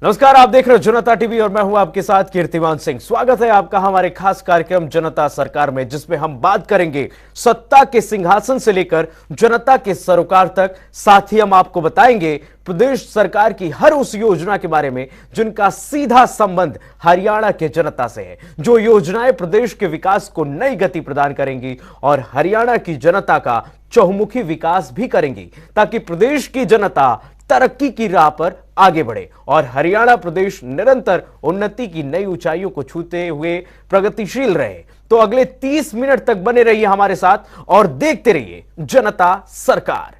नमस्कार, आप देख रहे हो जनता टीवी और मैं हूं आपके साथ कीर्तिमान सिंह। स्वागत है आपका हमारे खास कार्यक्रम जनता सरकार में, जिसमें हम बात करेंगे सत्ता के सिंहासन से लेकर जनता के सरोकार तक। साथ ही हम आपको बताएंगे प्रदेश सरकार की हर उस योजना के बारे में जिनका सीधा संबंध हरियाणा के जनता से है, जो योजनाएं प्रदेश के विकास को नई गति प्रदान करेंगी और हरियाणा की जनता का चहुमुखी विकास भी करेंगी, ताकि प्रदेश की जनता तरक्की की राह पर आगे बढ़े और हरियाणा प्रदेश निरंतर उन्नति की नई ऊंचाइयों को छूते हुए प्रगतिशील रहे। तो अगले 30 मिनट तक बने रहिए हमारे साथ और देखते रहिए जनता सरकार।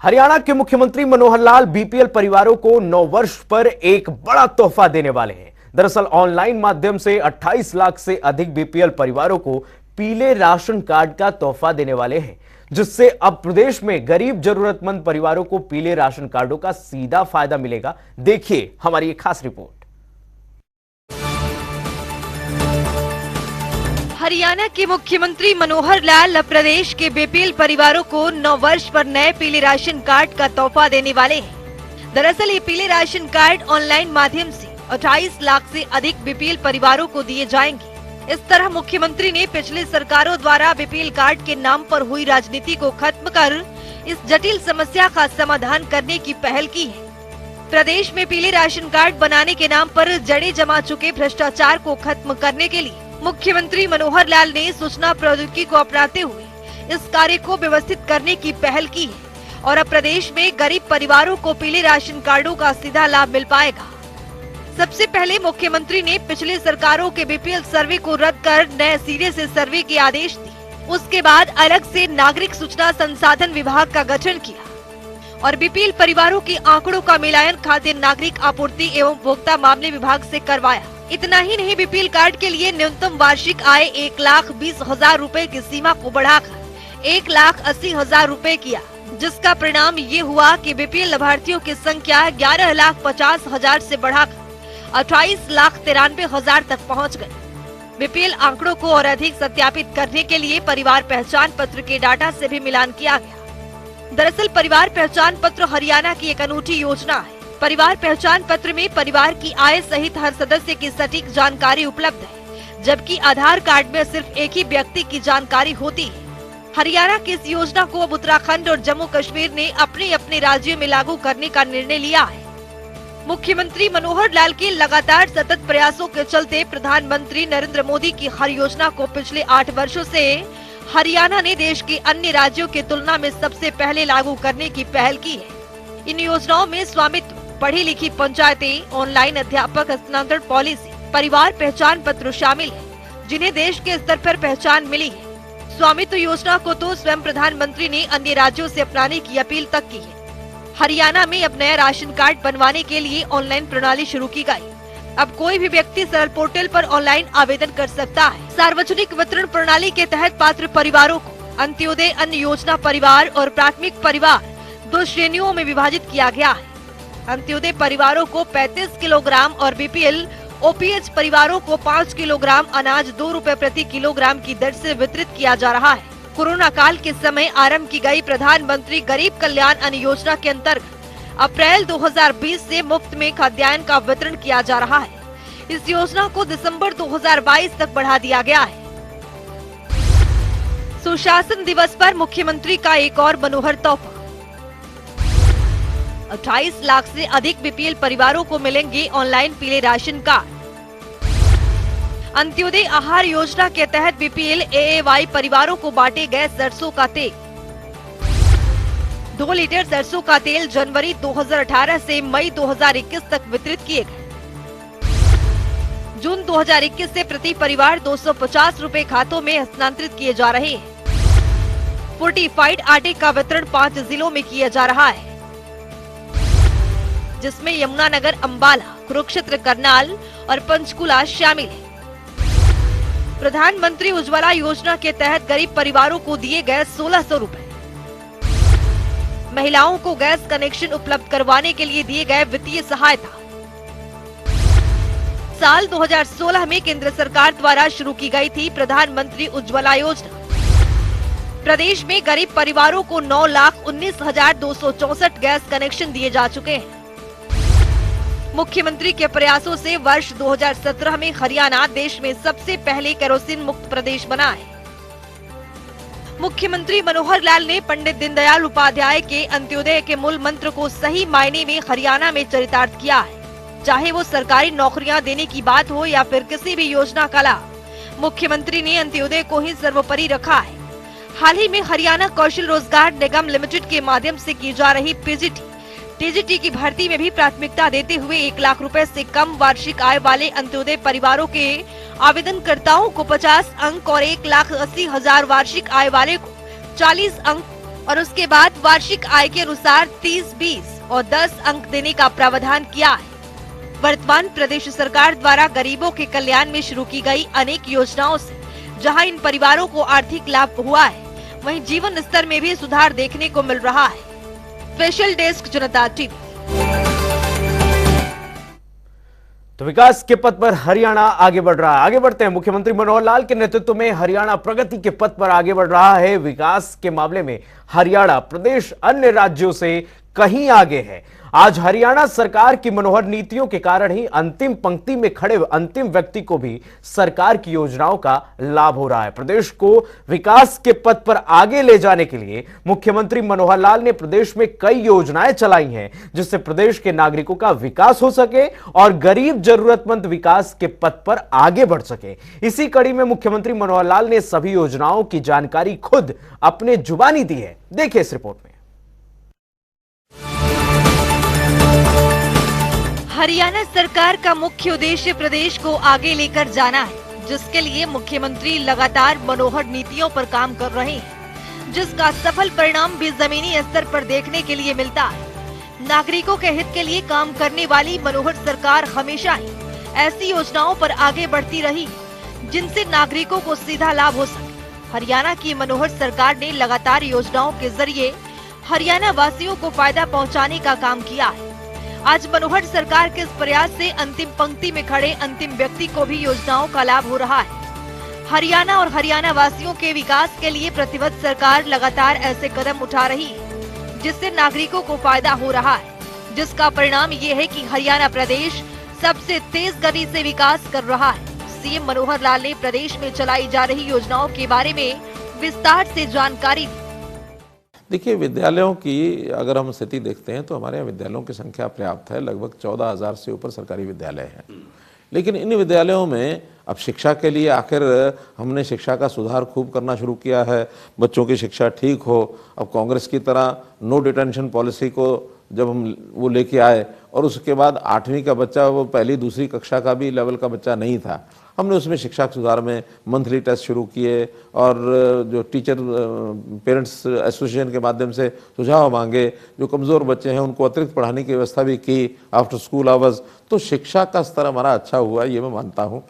हरियाणा के मुख्यमंत्री मनोहर लाल बीपीएल परिवारों को 9 वर्ष पर एक बड़ा तोहफा देने वाले हैं। दरअसल ऑनलाइन माध्यम से 28 लाख से अधिक बीपीएल परिवारों को पीले राशन कार्ड का तोहफा देने वाले हैं, जिससे अब प्रदेश में गरीब जरूरतमंद परिवारों को पीले राशन कार्डों का सीधा फायदा मिलेगा। देखिए हमारी एक खास रिपोर्ट। हरियाणा के मुख्यमंत्री मनोहर लाल अब प्रदेश के बीपीएल परिवारों को 9 वर्ष पर नए पीले राशन कार्ड का तोहफा देने वाले हैं। दरअसल ये पीले राशन कार्ड ऑनलाइन माध्यम से 28 लाख से अधिक बीपीएल परिवारों को दिए जाएंगे। इस तरह मुख्यमंत्री ने पिछली सरकारों द्वारा बीपीएल कार्ड के नाम पर हुई राजनीति को खत्म कर इस जटिल समस्या का समाधान करने की पहल की है। प्रदेश में पीले राशन कार्ड बनाने के नाम पर जड़ें जमा चुके भ्रष्टाचार को खत्म करने के लिए मुख्यमंत्री मनोहर लाल ने सूचना प्रौद्योगिकी को अपनाते हुए इस कार्य को व्यवस्थित करने की पहल की है और अब प्रदेश में गरीब परिवारों को पीले राशन कार्डों का सीधा लाभ मिल पाएगा। सबसे पहले मुख्यमंत्री ने पिछली सरकारों के बीपीएल सर्वे को रद्द कर नए सिरे से सर्वे के आदेश दिए। उसके बाद अलग से नागरिक सूचना संसाधन विभाग का गठन किया और बीपीएल परिवारों के आंकड़ों का मिलान खाद्य नागरिक आपूर्ति एवं उपभोक्ता मामले विभाग से करवाया। इतना ही नहीं, बीपीएल कार्ड के लिए न्यूनतम वार्षिक आय 1,20,000 रूपए की सीमा को बढ़ाकर 1,80,000 रूपए किया, जिसका परिणाम ये हुआ कि बीपीएल लाभार्थियों की संख्या 11,50,000 से बढ़ाकर 28,93,000 तक पहुंच गई। बीपीएल आंकड़ों को और अधिक सत्यापित करने के लिए परिवार पहचान पत्र के डाटा से भी मिलान किया गया। दरअसल परिवार पहचान पत्र हरियाणा की एक अनूठी योजना है। परिवार पहचान पत्र में परिवार की आय सहित हर सदस्य की सटीक जानकारी उपलब्ध है, जबकि आधार कार्ड में सिर्फ एक ही व्यक्ति की जानकारी होती है। हरियाणा की इस योजना को अब उत्तराखंड और जम्मू कश्मीर ने अपने अपने राज्यों में लागू करने का निर्णय लिया है। मुख्यमंत्री मनोहर लाल के लगातार सतत प्रयासों के चलते प्रधानमंत्री नरेंद्र मोदी की हर योजना को पिछले 8 वर्षों से हरियाणा ने देश के अन्य राज्यों की तुलना में सबसे पहले लागू करने की पहल की है। इन योजनाओं में स्वामित्व, पढ़ी लिखी पंचायतें, ऑनलाइन अध्यापक हस्तांतरण पॉलिसी, परिवार पहचान पत्र शामिल है, जिन्हें देश के स्तर पर पहचान मिली है। स्वामित्व योजना को तो स्वयं प्रधानमंत्री ने अन्य राज्यों से अपनाने की अपील तक की है। हरियाणा में अब नया राशन कार्ड बनवाने के लिए ऑनलाइन प्रणाली शुरू की गई। अब कोई भी व्यक्ति सरल पोर्टल पर ऑनलाइन आवेदन कर सकता है। सार्वजनिक वितरण प्रणाली के तहत पात्र परिवारों को अंत्योदय अन्न योजना परिवार और प्राथमिक परिवार 2 श्रेणियों में विभाजित किया गया है। अंत्योदय परिवारों को 35 किलोग्राम और बीपीएल ओपीएच परिवारों को 5 किलोग्राम अनाज 2 रुपए प्रति किलोग्राम की दर से वितरित किया जा रहा है। कोरोना काल के समय आरंभ की गई प्रधानमंत्री गरीब कल्याण अन्न योजना के अंतर्गत अप्रैल 2020 से मुफ्त में खाद्यान्न का वितरण किया जा रहा है। इस योजना को दिसंबर 2022 तक बढ़ा दिया गया है। सुशासन दिवस पर मुख्यमंत्री का एक और मनोहर तोहफा। 28 लाख से अधिक बीपीएल परिवारों को मिलेंगे ऑनलाइन पीले राशन कार्ड। अंत्योदय आहार योजना के तहत बीपीएल एएवाई परिवारों को बांटे गए सरसों का तेल। 2 लीटर सरसों का तेल जनवरी 2018 से मई 2021 तक वितरित किए गए। जून 2021 से प्रति परिवार 250 रुपए खातों में हस्तांतरित किए जा रहे हैं। फोर्टिफाइड आटे का वितरण 5 जिलों में किया जा रहा है, जिसमें यमुनानगर, अंबाला, कुरुक्षेत्र, करनाल और पंचकुला शामिल है। प्रधानमंत्री उज्ज्वला योजना के तहत गरीब परिवारों को दिए गए 1600 रुपए। महिलाओं को गैस कनेक्शन उपलब्ध करवाने के लिए दिए गए वित्तीय सहायता। साल 2016 में केंद्र सरकार द्वारा शुरू की गई थी प्रधानमंत्री उज्ज्वला योजना। प्रदेश में गरीब परिवारों को 9,19,264 गैस कनेक्शन दिए जा चुके हैं। मुख्यमंत्री के प्रयासों से वर्ष 2017 में हरियाणा देश में सबसे पहले केरोसिन मुक्त प्रदेश बना है। मुख्यमंत्री मनोहर लाल ने पंडित दीनदयाल उपाध्याय के अंत्योदय के मूल मंत्र को सही मायने में हरियाणा में चरितार्थ किया है। चाहे वो सरकारी नौकरियां देने की बात हो या फिर किसी भी योजना का लाभ, मुख्यमंत्री ने अंत्योदय को ही सर्वोपरि रखा है। हाल ही में हरियाणा कौशल रोजगार निगम लिमिटेड के माध्यम से की जा रही टीजीटी की भर्ती में भी प्राथमिकता देते हुए 1 लाख रुपए से कम वार्षिक आय वाले अंत्योदय परिवारों के आवेदनकर्ताओं को 50 अंक और 1,80,000 वार्षिक आय वाले को 40 अंक और उसके बाद वार्षिक आय के अनुसार 30, 20 और 10 अंक देने का प्रावधान किया है। वर्तमान प्रदेश सरकार द्वारा गरीबों के कल्याण में शुरू की गई अनेक योजनाओं से जहां इन परिवारों को आर्थिक लाभ हुआ है, वहीं जीवन स्तर में भी सुधार देखने को मिल रहा है। स्पेशल डेस्क जनता टीवी। तो विकास के पथ पर हरियाणा आगे बढ़ रहा है। आगे बढ़ते हैं। मुख्यमंत्री मनोहर लाल के नेतृत्व में हरियाणा प्रगति के पथ पर आगे बढ़ रहा है। विकास के मामले में हरियाणा प्रदेश अन्य राज्यों से कहीं आगे है। आज हरियाणा सरकार की मनोहर नीतियों के कारण ही अंतिम पंक्ति में खड़े अंतिम व्यक्ति को भी सरकार की योजनाओं का लाभ हो रहा है। प्रदेश को विकास के पथ पर आगे ले जाने के लिए मुख्यमंत्री मनोहर लाल ने प्रदेश में कई योजनाएं चलाई हैं, जिससे प्रदेश के नागरिकों का विकास हो सके और गरीब जरूरतमंद विकास के पथ पर आगे बढ़ सके। इसी कड़ी में मुख्यमंत्री मनोहर लाल ने सभी योजनाओं की जानकारी खुद अपने जुबानी दी है। देखिए इस रिपोर्ट में। हरियाणा सरकार का मुख्य उद्देश्य प्रदेश को आगे लेकर जाना है, जिसके लिए मुख्यमंत्री लगातार मनोहर नीतियों पर काम कर रहे हैं, जिसका सफल परिणाम भी जमीनी स्तर पर देखने के लिए मिलता है। नागरिकों के हित के लिए काम करने वाली मनोहर सरकार हमेशा ही ऐसी योजनाओं पर आगे बढ़ती रही, जिनसे नागरिकों को सीधा लाभ हो सके। हरियाणा की मनोहर सरकार ने लगातार योजनाओं के जरिए हरियाणा वासियों को फायदा पहुँचाने का काम किया है। आज मनोहर सरकार के इस प्रयास से अंतिम पंक्ति में खड़े अंतिम व्यक्ति को भी योजनाओं का लाभ हो रहा है। हरियाणा और हरियाणा वासियों के विकास के लिए प्रतिबद्ध सरकार लगातार ऐसे कदम उठा रही है, जिससे नागरिकों को फायदा हो रहा है, जिसका परिणाम ये है कि हरियाणा प्रदेश सबसे तेज गति से विकास कर रहा है। सीएम मनोहर लाल ने प्रदेश में चलाई जा रही योजनाओं के बारे में विस्तार से जानकारी दी। देखिए, विद्यालयों की अगर हम स्थिति देखते हैं तो हमारे यहाँ विद्यालयों की संख्या पर्याप्त है। लगभग 14,000 से ऊपर सरकारी विद्यालय हैं। लेकिन इन विद्यालयों में अब शिक्षा के लिए आखिर हमने शिक्षा का सुधार खूब करना शुरू किया है, बच्चों की शिक्षा ठीक हो। अब कांग्रेस की तरह नो डिटेंशन पॉलिसी को जब हम वो लेके आए और उसके बाद 8वीं का बच्चा वो पहली दूसरी कक्षा का भी लेवल का बच्चा नहीं था, हमने उसमें शिक्षा सुधार में मंथली टेस्ट शुरू किए और जो टीचर पेरेंट्स एसोसिएशन के माध्यम से सुझाव मांगे, जो कमज़ोर बच्चे हैं उनको अतिरिक्त पढ़ाने की व्यवस्था भी की आफ्टर स्कूल आवर्स। तो शिक्षा का स्तर हमारा अच्छा हुआ, ये मैं मानता हूँ।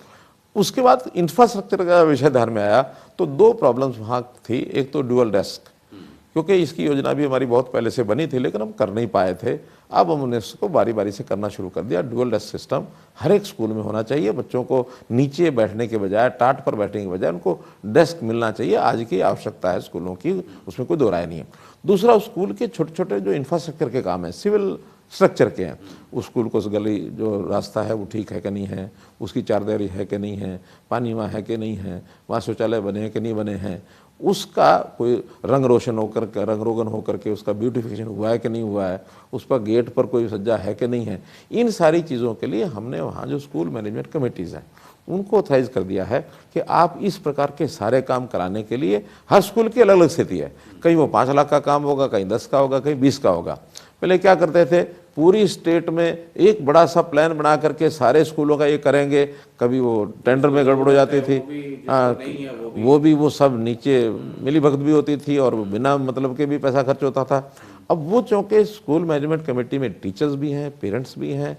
उसके बाद इंफ्रास्ट्रक्चर का विषय ध्यान में आया तो 2 प्रॉब्लम्स वहाँ थी। एक तो ड्यूअल डेस्क, क्योंकि इसकी योजना भी हमारी बहुत पहले से बनी थी लेकिन हम कर नहीं पाए थे। अब हमने इसको बारी बारी से करना शुरू कर दिया। ड्यूअल डेस्क सिस्टम हर एक स्कूल में होना चाहिए। बच्चों को नीचे बैठने के बजाय, टाट पर बैठने के बजाय उनको डेस्क मिलना चाहिए। आज की आवश्यकता है स्कूलों की, उसमें कोई दो राय नहीं है। दूसरा, स्कूल के छोटे छोटे जो इंफ्रास्ट्रक्चर के काम है, सिविल स्ट्रक्चर के हैं, उस स्कूल को, उस गली जो रास्ता है वो ठीक है कि नहीं है, उसकी चारदीवारी है कि नहीं है, पानी वहाँ है कि नहीं है, वहाँ शौचालय बने हैं कि नहीं बने हैं, उसका कोई रंग रोशन होकर के, रंग रोगन होकर के उसका ब्यूटिफिकेशन हुआ है कि नहीं हुआ है, उस पर गेट पर कोई सज्जा है कि नहीं है। इन सारी चीज़ों के लिए हमने वहाँ जो स्कूल मैनेजमेंट कमेटीज़ हैं उनको ऑथराइज कर दिया है कि आप इस प्रकार के सारे काम कराने के लिए, हर स्कूल की अलग अलग स्थिति है, कहीं वो 5 लाख का काम होगा, कहीं 10 का होगा, कहीं 20 का होगा। पहले क्या करते थे, पूरी स्टेट में एक बड़ा सा प्लान बना करके सारे स्कूलों का ये करेंगे, कभी वो टेंडर में गड़बड़ हो जाती थी, वो सब नीचे मिलीभगत भी होती थी और बिना मतलब के भी पैसा खर्च होता था। अब वो चूँकि स्कूल मैनेजमेंट कमेटी में टीचर्स भी हैं, पेरेंट्स भी हैं,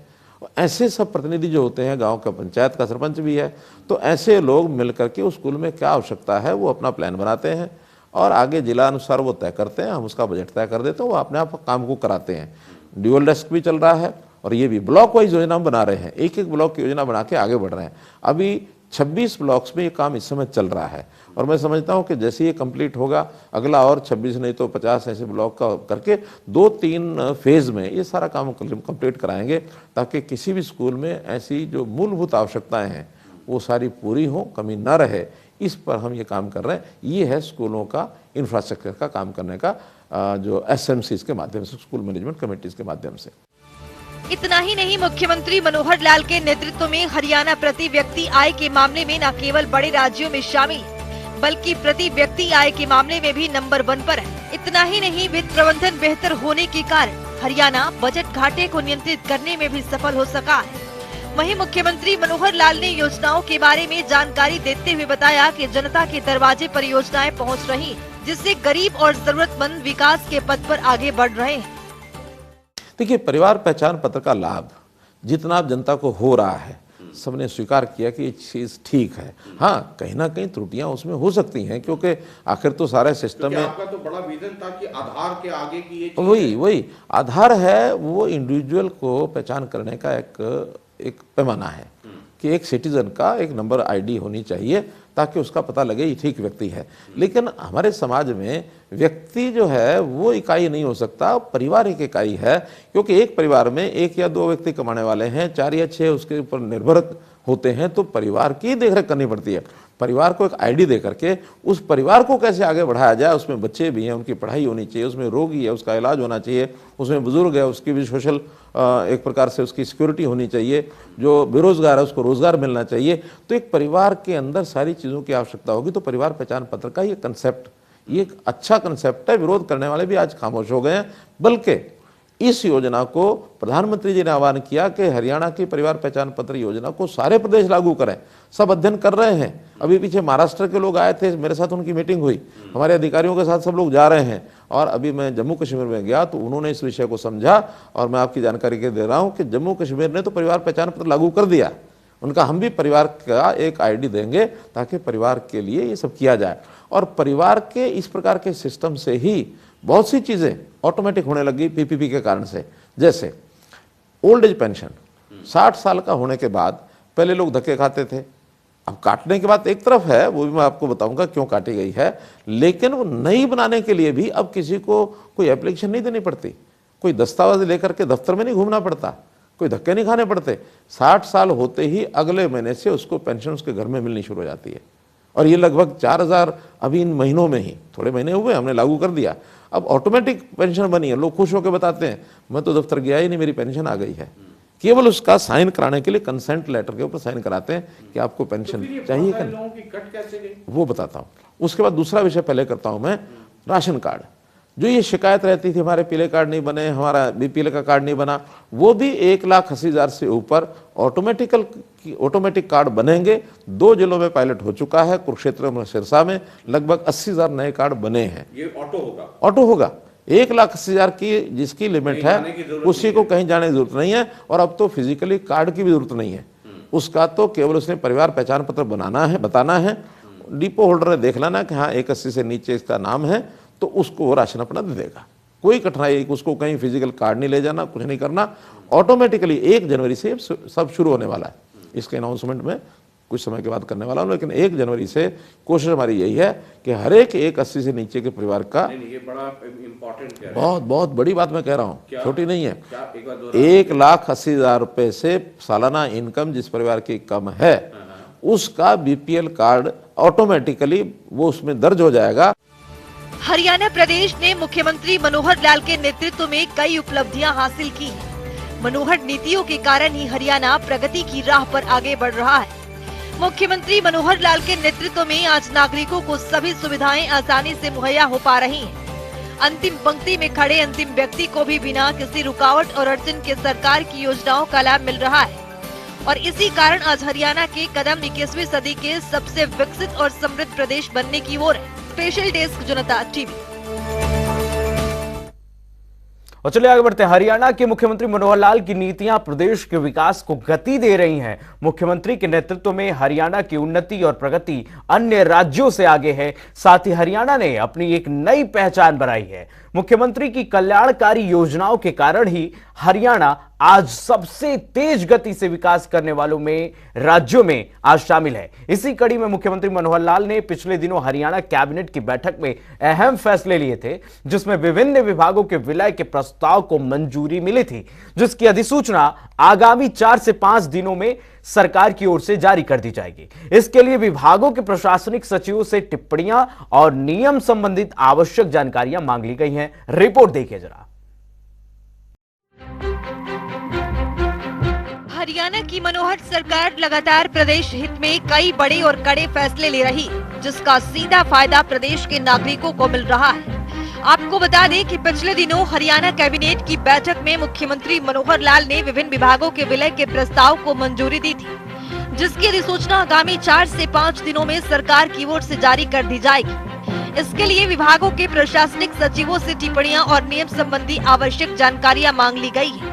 ऐसे सब प्रतिनिधि जो होते हैं, गांव का पंचायत का सरपंच भी है, तो ऐसे लोग मिल करके उस स्कूल में क्या आवश्यकता है वो अपना प्लान बनाते हैं और आगे जिला अनुसार वो तय करते हैं, हम उसका बजट तय कर देते हैं, वो अपने आप काम को कराते हैं। ड्यूअल डेस्क भी चल रहा है और ये भी ब्लॉक वाइज योजना बना रहे हैं, एक एक ब्लॉक की योजना बना के आगे बढ़ रहे हैं। अभी 26 ब्लॉक्स में ये काम इस समय चल रहा है और मैं समझता हूँ कि जैसे ये कंप्लीट होगा, अगला और 26 नहीं तो 50 ऐसे ब्लॉक का करके 2-3 फेज में ये सारा काम कंप्लीट कराएंगे, ताकि किसी भी स्कूल में ऐसी जो मूलभूत आवश्यकताएं हैं वो सारी पूरी हों, कमी ना रहे। इस पर हम ये काम कर रहे हैं। ये है स्कूलों का इंफ्रास्ट्रक्चर का काम करने का जो SMCs के माध्यम से, स्कूल मैनेजमेंट कमेटीज के माध्यम से। इतना ही नहीं, मुख्यमंत्री मनोहर लाल के नेतृत्व में हरियाणा प्रति व्यक्ति आय के मामले में न केवल बड़े राज्यों में शामिल, बल्कि प्रति व्यक्ति आय के मामले में भी नंबर 1 पर है। इतना ही नहीं, वित्त प्रबंधन बेहतर होने के कारण हरियाणा बजट घाटे को नियंत्रित करने में भी सफल हो सका है। वहीं मुख्यमंत्री मनोहर लाल ने योजनाओं के बारे में जानकारी देते हुए बताया कि जनता के दरवाजे पर योजनाएं पहुंच रही हैं, जिससे गरीब और जरूरतमंद विकास के पथ पर आगे बढ़ रहे हैं। देखिए, परिवार पहचान पत्र का लाभ जितना जनता को हो रहा है, सबने स्वीकार किया कि ये चीज ठीक है। हाँ, कहीं ना कहीं त्रुटियां उसमें हो सकती हैं, क्योंकि आखिर तो सारे सिस्टम में आपका तो बड़ा विजन था कि आधार के आगे की ये वही आधार है, वो इंडिविजुअल को पहचान करने का एक पैमाना है कि एक सिटीजन का एक नंबर ID होनी चाहिए, ताकि उसका पता लगे ये ठीक व्यक्ति है। लेकिन हमारे समाज में व्यक्ति जो है वो इकाई नहीं हो सकता, परिवार एक इकाई है, क्योंकि एक परिवार में 1 या 2 व्यक्ति कमाने वाले हैं, 4 या 6 उसके ऊपर निर्भर होते हैं, तो परिवार की देखरेख करनी पड़ती है। परिवार को एक ID दे करके उस परिवार को कैसे आगे बढ़ाया जाए, उसमें बच्चे भी हैं, उनकी पढ़ाई होनी चाहिए, उसमें रोगी है उसका इलाज होना चाहिए, उसमें बुजुर्ग है उसकी भी सोशल एक प्रकार से उसकी सिक्योरिटी होनी चाहिए, जो बेरोजगार है उसको रोजगार मिलना चाहिए। तो एक परिवार के अंदर सारी चीज़ों की आवश्यकता होगी। तो परिवार पहचान पत्र का ये कंसेप्ट, ये एक अच्छा कंसेप्ट है। विरोध करने वाले भी आज खामोश हो गए हैं, बल्कि इस योजना को प्रधानमंत्री जी ने आह्वान किया कि हरियाणा की परिवार पहचान पत्र योजना को सारे प्रदेश लागू करें। सब अध्ययन कर रहे हैं। अभी पीछे महाराष्ट्र के लोग आए थे, मेरे साथ उनकी मीटिंग हुई, हमारे अधिकारियों के साथ सब लोग जा रहे हैं। और अभी मैं जम्मू कश्मीर में गया तो उन्होंने इस विषय को समझा, और मैं आपकी जानकारी के दे रहा हूं कि जम्मू कश्मीर ने तो परिवार पहचान पत्र लागू कर दिया। उनका हम भी परिवार का एक ID देंगे, ताकि परिवार के लिए ये सब किया जाए। और परिवार के इस प्रकार के सिस्टम से ही बहुत सी चीज़ें ऑटोमेटिक होने लगी PPP के कारण से। जैसे ओल्ड एज पेंशन 60 साल का होने के बाद पहले लोग धक्के खाते थे, अब काटने के बाद एक तरफ है, वो भी मैं आपको बताऊंगा क्यों काटी गई है, लेकिन वो नई बनाने के लिए भी अब किसी को कोई एप्लीकेशन नहीं देनी पड़ती, कोई दस्तावेज लेकर के दफ्तर में नहीं घूमना पड़ता, कोई धक्के नहीं खाने पड़ते। 60 साल होते ही अगले महीने से उसको पेंशन उसके घर में मिलनी शुरू हो जाती है। और ये लगभग 4000 अभी इन महीनों में ही, थोड़े महीने हुए हमने लागू कर दिया, अब ऑटोमेटिक पेंशन बनी है। लोग खुश होकर बताते हैं मैं तो दफ्तर गया ही नहीं, मेरी पेंशन आ गई है। केवल उसका साइन कराने के लिए कंसेंट लेटर के ऊपर साइन कराते हैं कि आपको पेंशन चाहिए कि लोगों की कट कैसे गई, वो बताता हूँ। उसके बाद दूसरा विषय पहले करता हूँ मैं, राशन कार्ड। जो ये शिकायत रहती थी हमारे पीले कार्ड नहीं बने, हमारा BPL का कार्ड नहीं बना, वो भी 1,80,000 से ऊपर ऑटोमेटिक कार्ड बनेंगे। 2 जिलों में पायलट हो चुका है, कुरुक्षेत्र में सिरसा में लगभग 80,000 नए कार्ड बने हैं। ये ऑटो होगा 1,80,000 की जिसकी लिमिट है उसी को कहीं जाने की जरूरत नहीं है। और अब तो फिजिकली कार्ड की भी जरूरत नहीं है, उसका तो केवल उसने परिवार पहचान पत्र बताना है, डिपो होल्डर ने देख लेना कि हाँ 1,80 से नीचे इसका नाम है, तो उसको वो राशन अपना दे देगा। कोई कठिनाई, उसको कहीं फिजिकल कार्ड नहीं ले जाना, कुछ नहीं करना। ऑटोमेटिकली 1 जनवरी से सब शुरू होने वाला है। इसके अनाउंसमेंट में कुछ समय के बाद करने वाला हूं, लेकिन 1 जनवरी से कोशिश हमारी यही है कि हर एक 1,80 से नीचे के परिवार का, ये बड़ा इंपॉर्टेंट, बहुत बड़ी बात मैं कह रहा हूँ, छोटी नहीं है। 1,80,000 रुपए से सालाना इनकम जिस परिवार की कम है, उसका BPL कार्ड ऑटोमेटिकली वो उसमें दर्ज हो जाएगा। हरियाणा प्रदेश ने मुख्यमंत्री मनोहर लाल के नेतृत्व में कई उपलब्धियां हासिल की हैं। मनोहर नीतियों के कारण ही हरियाणा प्रगति की राह पर आगे बढ़ रहा है। मुख्यमंत्री मनोहर लाल के नेतृत्व में आज नागरिकों को सभी सुविधाएं आसानी से मुहैया हो पा रही हैं। अंतिम पंक्ति में खड़े अंतिम व्यक्ति को भी बिना किसी रुकावट और अड़चन के सरकार की योजनाओं का लाभ मिल रहा है। और इसी कारण आज हरियाणा के कदम 21वीं सदी के सबसे विकसित और समृद्ध प्रदेश बनने की ओर है। स्पेशल डेस्क जनता टीवी। और चलिए आगे बढ़ते हैं। हरियाणा के मुख्यमंत्री मनोहर लाल की नीतियां प्रदेश के विकास को गति दे रही हैं। मुख्यमंत्री के नेतृत्व में हरियाणा की उन्नति और प्रगति अन्य राज्यों से आगे है। साथ ही हरियाणा ने अपनी एक नई पहचान बनाई है। मुख्यमंत्री की कल्याणकारी योजनाओं के कारण ही हरियाणा आज सबसे तेज गति से विकास करने वालों में राज्यों में आज शामिल है। इसी कड़ी में मुख्यमंत्री मनोहर लाल ने पिछले दिनों हरियाणा कैबिनेट की बैठक में अहम फैसले लिए थे, जिसमें विभिन्न विभागों के विलय के प्रस्ताव को मंजूरी मिली थी, जिसकी अधिसूचना आगामी 4 से 5 दिनों में सरकार की ओर से जारी कर दी जाएगी। इसके लिए विभागों के प्रशासनिक सचिवों से टिप्पणियां और नियम संबंधित आवश्यक जानकारियां मांग ली गई हैं। रिपोर्ट देखिए जरा। हरियाणा की मनोहर सरकार लगातार प्रदेश हित में कई बड़े और कड़े फैसले ले रही है, जिसका सीधा फायदा प्रदेश के नागरिकों को मिल रहा है। आपको बता दें कि पिछले दिनों हरियाणा कैबिनेट की बैठक में मुख्यमंत्री मनोहर लाल ने विभिन्न विभागों के विलय के प्रस्ताव को मंजूरी दी थी, जिसकी अधिसूचना आगामी 4 से 5 दिनों में सरकार की ओर से जारी कर दी जाएगी। इसके लिए विभागों के प्रशासनिक सचिवों से टिप्पणियां और नियम संबंधी आवश्यक जानकारियां मांग ली गई है,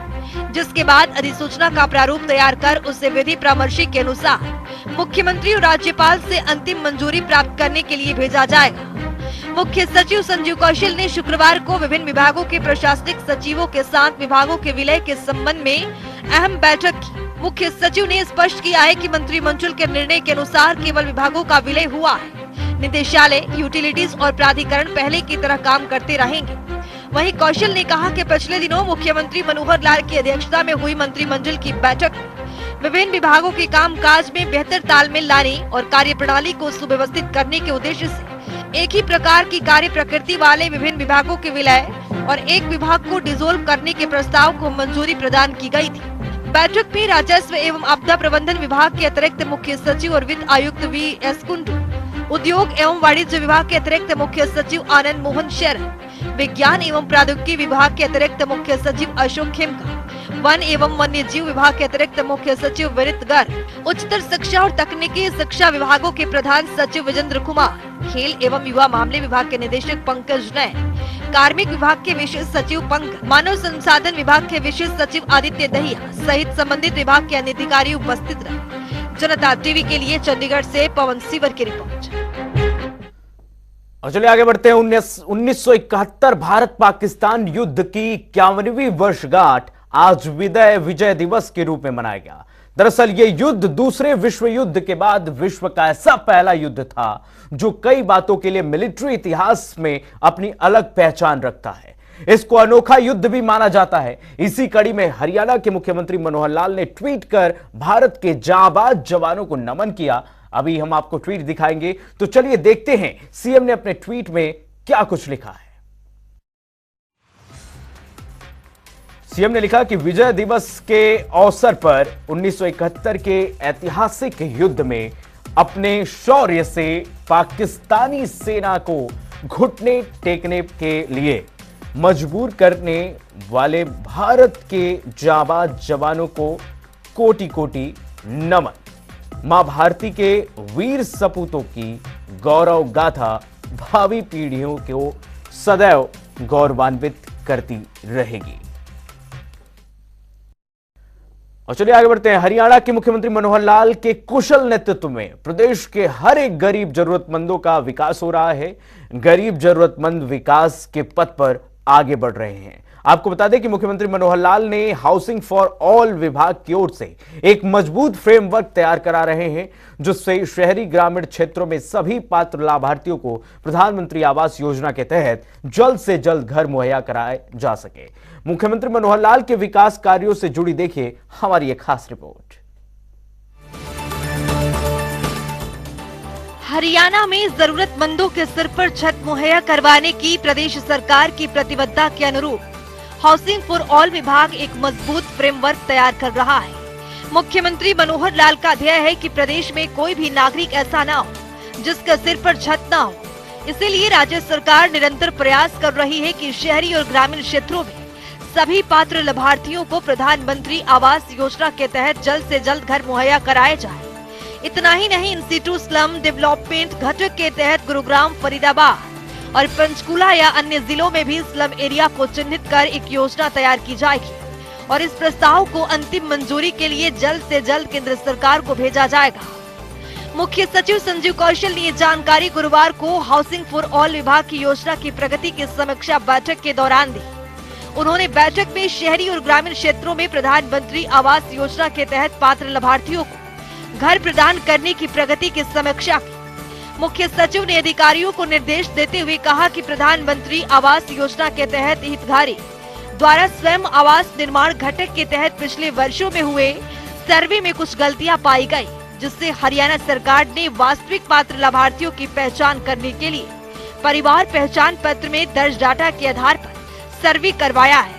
जिसके बाद अधिसूचना का प्रारूप तैयार कर उसे विधि परामर्शी के अनुसार मुख्यमंत्री और राज्यपाल से अंतिम मंजूरी प्राप्त करने के लिए भेजा जाएगा। मुख्य सचिव संजीव कौशल ने शुक्रवार को विभिन्न विभागों के प्रशासनिक सचिवों के साथ विभागों के विलय के संबंध में अहम बैठक की। मुख्य सचिव ने स्पष्ट किया है कि मंत्रिमंडल के निर्णय के अनुसार केवल विभागों का विलय हुआ है। निदेशालय, यूटिलिटीज और प्राधिकरण पहले की तरह काम करते रहेंगे। वहीं कौशल ने कहा कि पिछले दिनों मुख्यमंत्री मनोहर लाल की अध्यक्षता में हुई मंत्रिमंडल की बैठक में विभिन्न विभागों के कामकाज में बेहतर तालमेल लाने और कार्यप्रणाली को सुव्यवस्थित करने के उद्देश्य से एक ही प्रकार की कार्य प्रकृति वाले विभिन्न विभागों के विलय और एक विभाग को डिसोल्व करने के प्रस्ताव को मंजूरी प्रदान की गई थी। बैठक में राजस्व एवं आपदा प्रबंधन विभाग के अतिरिक्त मुख्य सचिव और वित्त आयुक्त वी.एस. कुंडू, उद्योग एवं वाणिज्य विभाग के अतिरिक्त मुख्य सचिव आनंद मोहन शरण, विज्ञान एवं प्रौद्योगिकी विभाग के अतिरिक्त मुख्य सचिव अशोक खेमका, वन एवं वन्य जीव विभाग के अतिरिक्त मुख्य सचिव विनीत गर्ग, उच्चतर शिक्षा और तकनीकी शिक्षा विभागों के प्रधान सचिव विजेंद्र कुमार, खेल एवं युवा मामले विभाग के निदेशक पंकज नैन, कार्मिक विभाग के विशेष सचिव पंकज, मानव संसाधन विभाग के विशेष सचिव आदित्य दहिया सहित संबंधित विभाग के अन्य अधिकारी उपस्थित रहे। जनता टीवी के लिए चंडीगढ़ से पवन सीवर की रिपोर्ट। और चलिए आगे बढ़ते हैं। 1971 भारत पाकिस्तान युद्ध की 51वीं वर्षगांठ आज विजय दिवस के रूप में मनाया गया। दरअसल यह युद्ध दूसरे विश्व युद्ध के बाद विश्व का ऐसा पहला युद्ध था जो कई बातों के लिए मिलिट्री इतिहास में अपनी अलग पहचान रखता है। इसको अनोखा युद्ध भी माना जाता है। इसी कड़ी में हरियाणा के मुख्यमंत्री मनोहर लाल ने ट्वीट कर भारत के जांबाज जवानों को नमन किया। अभी हम आपको ट्वीट दिखाएंगे, तो चलिए देखते हैं सीएम ने अपने ट्वीट में क्या कुछ लिखा है। सीएम ने लिखा कि विजय दिवस के अवसर पर 1971 के ऐतिहासिक युद्ध में अपने शौर्य से पाकिस्तानी सेना को घुटने टेकने के लिए मजबूर करने वाले भारत के जांबाज जवानों को कोटि कोटि नमन। मां भारती के वीर सपूतों की गौरव गाथा भावी पीढ़ियों को सदैव गौरवान्वित करती रहेगी। और चलिए आगे बढ़ते हैं। हरियाणा के मुख्यमंत्री मनोहर लाल के कुशल नेतृत्व में प्रदेश के हर एक गरीब जरूरतमंदों का विकास हो रहा है। गरीब जरूरतमंद विकास के पथ पर आगे बढ़ रहे हैं। आपको बता दें कि मुख्यमंत्री मनोहर लाल ने हाउसिंग फॉर ऑल विभाग की ओर से एक मजबूत फ्रेमवर्क तैयार करा रहे हैं, जिससे शहरी ग्रामीण क्षेत्रों में सभी पात्र लाभार्थियों को प्रधानमंत्री आवास योजना के तहत जल्द से जल्द घर मुहैया कराए जा सके। मुख्यमंत्री मनोहर लाल के विकास कार्यों से जुड़ी देखिए हमारी ये खास रिपोर्ट। हरियाणा में जरूरतमंदों के सिर पर छत मुहैया करवाने की प्रदेश सरकार की प्रतिबद्धता के अनुरूप हाउसिंग फॉर ऑल विभाग एक मजबूत फ्रेमवर्क तैयार कर रहा है। मुख्यमंत्री मनोहर लाल का ध्येय है कि प्रदेश में कोई भी नागरिक ऐसा ना हो जिसका सिर पर छत ना हो। इसीलिए राज्य सरकार निरंतर प्रयास कर रही है कि शहरी और ग्रामीण क्षेत्रों में सभी पात्र लाभार्थियों को प्रधानमंत्री आवास योजना के तहत जल्द से जल्द घर मुहैया कराए जाए। इतना ही नहीं, इन सीटू स्लम डेवलपमेंट घटक के तहत गुरुग्राम, फरीदाबाद और पंचकुला या अन्य जिलों में भी स्लम एरिया को चिन्हित कर एक योजना तैयार की जाएगी और इस प्रस्ताव को अंतिम मंजूरी के लिए जल्द से जल्द केंद्र सरकार को भेजा जाएगा। मुख्य सचिव संजीव कौशल ने ये जानकारी गुरुवार को हाउसिंग फॉर ऑल विभाग की योजना की प्रगति की समीक्षा बैठक के दौरान दी। उन्होंने बैठक में शहरी और ग्रामीण क्षेत्रों में प्रधानमंत्री आवास योजना के तहत पात्र लाभार्थियों को घर प्रदान करने की प्रगति की समीक्षा की। मुख्य सचिव ने अधिकारियों को निर्देश देते हुए कहा कि प्रधानमंत्री आवास योजना के तहत हितग्राही द्वारा स्वयं आवास निर्माण घटक के तहत पिछले वर्षों में हुए सर्वे में कुछ गलतियां पाई गई, जिससे हरियाणा सरकार ने वास्तविक पात्र लाभार्थियों की पहचान करने के लिए परिवार पहचान पत्र में दर्ज डाटा के आधार पर सर्वे करवाया है।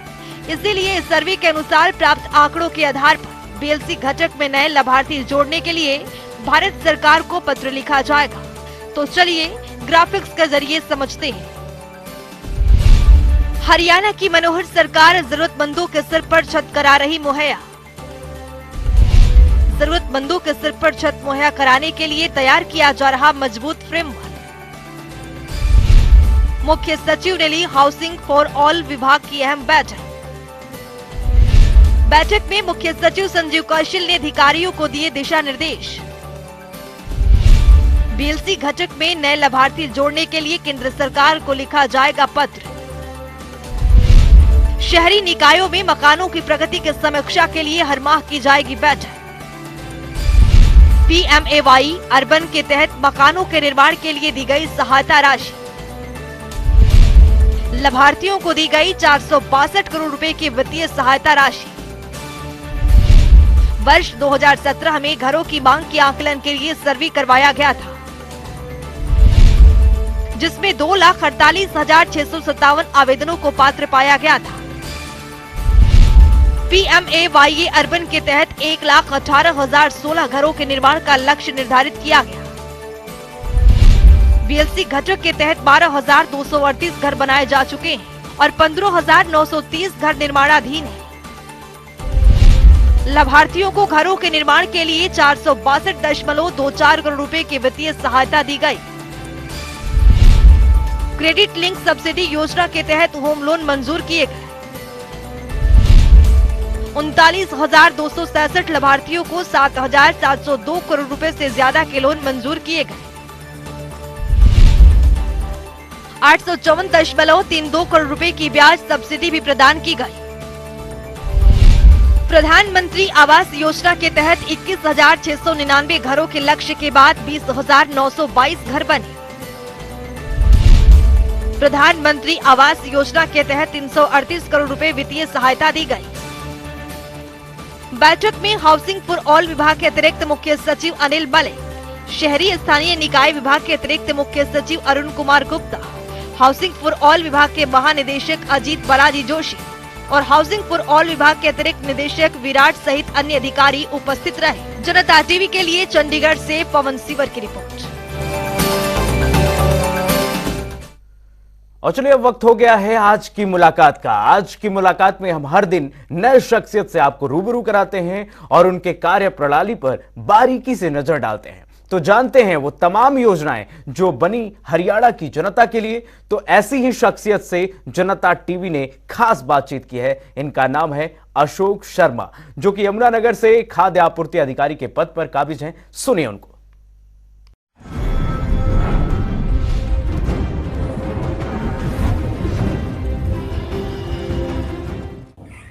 इसीलिए इस सर्वे के अनुसार प्राप्त आंकड़ों के आधार पर बीएलसी घटक में नए लाभार्थी जोड़ने के लिए भारत सरकार को पत्र लिखा जाएगा। तो चलिए ग्राफिक्स के जरिए समझते हैं। हरियाणा की मनोहर सरकार जरूरतमंदों के सिर पर छत करा रही मुहैया। जरूरतमंदों के सिर पर छत मुहैया कराने के लिए तैयार किया जा रहा मजबूत फ्रेमवर्क। मुख्य सचिव ने ली हाउसिंग फॉर ऑल विभाग की अहम बैठक। बैठक में मुख्य सचिव संजीव कौशल ने अधिकारियों को दिए दिशा निर्देश। बीएलसी घटक में नए लाभार्थी जोड़ने के लिए केंद्र सरकार को लिखा जाएगा पत्र। शहरी निकायों में मकानों की प्रगति की समीक्षा के लिए हर माह की जाएगी बैठक। PMAY अर्बन के तहत मकानों के निर्माण के लिए दी गई सहायता राशि। लाभार्थियों को दी गई 462 करोड़ रुपए की वित्तीय सहायता राशि। वर्ष 2017 में घरों की मांग के आकलन के लिए सर्वे करवाया गया था, जिसमें 2,48,657 आवेदनों को पात्र पाया गया था। PMAY अर्बन के तहत 1,18,016 घरों के निर्माण का लक्ष्य निर्धारित किया गया। बीएलसी घटक के तहत 12,238 घर बनाए जा चुके हैं और 15,930 घर निर्माणाधीन हैं। लाभार्थियों को घरों के निर्माण के लिए 462.24 करोड़ रुपए की वित्तीय सहायता दी गई। क्रेडिट लिंक सब्सिडी योजना के तहत होम लोन मंजूर किए गए। 39,267 लाभार्थियों को 7,702 करोड़ रुपए से ज्यादा के लोन मंजूर किए गए। 854.32 करोड़ रुपए की ब्याज सब्सिडी भी प्रदान की गई। प्रधानमंत्री आवास योजना के तहत 21,699 घरों के लक्ष्य के बाद 20,922 घर बने। प्रधानमंत्री आवास योजना के तहत 338 करोड़ रुपए वित्तीय सहायता दी गई। बैठक में हाउसिंग फॉर ऑल विभाग के अतिरिक्त मुख्य सचिव अनिल मलिक, शहरी स्थानीय निकाय विभाग के अतिरिक्त मुख्य सचिव Arun Kumar Gupta, housing for all विभाग के महानिदेशक अजीत बालाजी जोशी और हाउसिंग फॉर ऑल विभाग के अतिरिक्त निदेशक विराट सहित अन्य अधिकारी उपस्थित रहे। जनता टीवी के लिए चंडीगढ़ से पवन सिवर की रिपोर्ट। और चलिए अब वक्त हो गया है आज की मुलाकात का। आज की मुलाकात में हम हर दिन नए शख्सियत से आपको रूबरू कराते हैं और उनके कार्य प्रणाली पर बारीकी से नजर डालते हैं। तो जानते हैं वो तमाम योजनाएं जो बनी हरियाणा की जनता के लिए। तो ऐसी ही शख्सियत से जनता टीवी ने खास बातचीत की है। इनका नाम है अशोक शर्मा, जो कि यमुनानगर से खाद्य आपूर्ति अधिकारी के पद पर काबिज हैं। सुनिए उनको।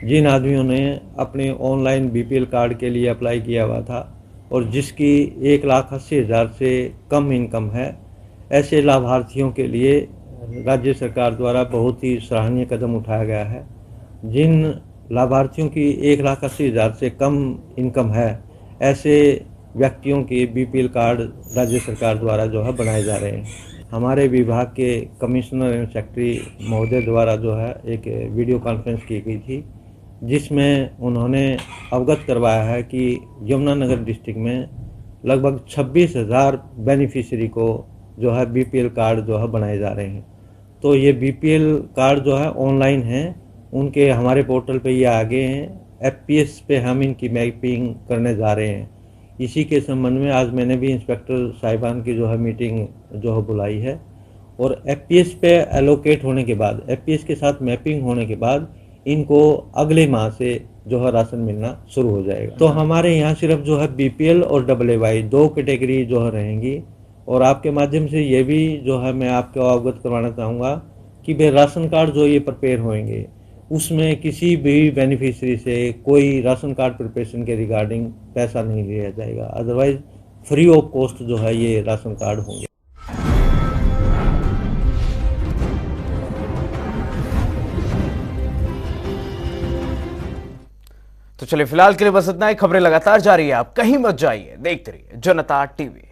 जिन आदमियों ने अपने ऑनलाइन बीपीएल कार्ड के लिए अप्लाई किया हुआ था और जिसकी 1,80,000 से कम इनकम है, ऐसे लाभार्थियों के लिए राज्य सरकार द्वारा बहुत ही सराहनीय कदम उठाया गया है। जिन लाभार्थियों की 1,80,000 से कम इनकम है, ऐसे व्यक्तियों के बीपीएल कार्ड राज्य सरकार द्वारा जो है बनाए जा रहे हैं। हमारे विभाग के कमिश्नर एवं सेक्रेटरी महोदय द्वारा जो है एक वीडियो कॉन्फ्रेंस की गई थी, जिसमें उन्होंने अवगत करवाया है कि यमुनानगर डिस्ट्रिक्ट में लगभग 26,000 बेनिफिशियरी को जो है बीपीएल कार्ड जो है बनाए जा रहे हैं। तो ये बीपीएल कार्ड जो है ऑनलाइन हैं, उनके हमारे पोर्टल पे ये आ गए हैं। एफपीएस पे हम इनकी मैपिंग करने जा रहे हैं। इसी के संबंध में आज मैंने भी इंस्पेक्टर साहिबान की जो है मीटिंग जो है बुलाई है और एफपीएस पे एलोकेट होने के बाद, एफपीएस के साथ मैपिंग होने के बाद इनको अगले माह से जो है राशन मिलना शुरू हो जाएगा। तो हमारे यहाँ सिर्फ जो है बीपीएल और AAY 2 कैटेगरी जो है रहेंगी। और आपके माध्यम से ये भी जो है मैं आपको अवगत करवाना चाहूँगा कि वे राशन कार्ड जो ये प्रिपेयर होंगे, उसमें किसी भी बेनिफिशियरी से कोई राशन कार्ड प्रिपरेशन के रिगार्डिंग पैसा नहीं लिया जाएगा। अदरवाइज फ्री ऑफ कॉस्ट जो है ये राशन कार्ड होंगे। तो चलिए फिलहाल के लिए बस इतना ही। खबरें लगातार जारी है, आप कहीं मत जाइए, देखते रहिए जनता टीवी।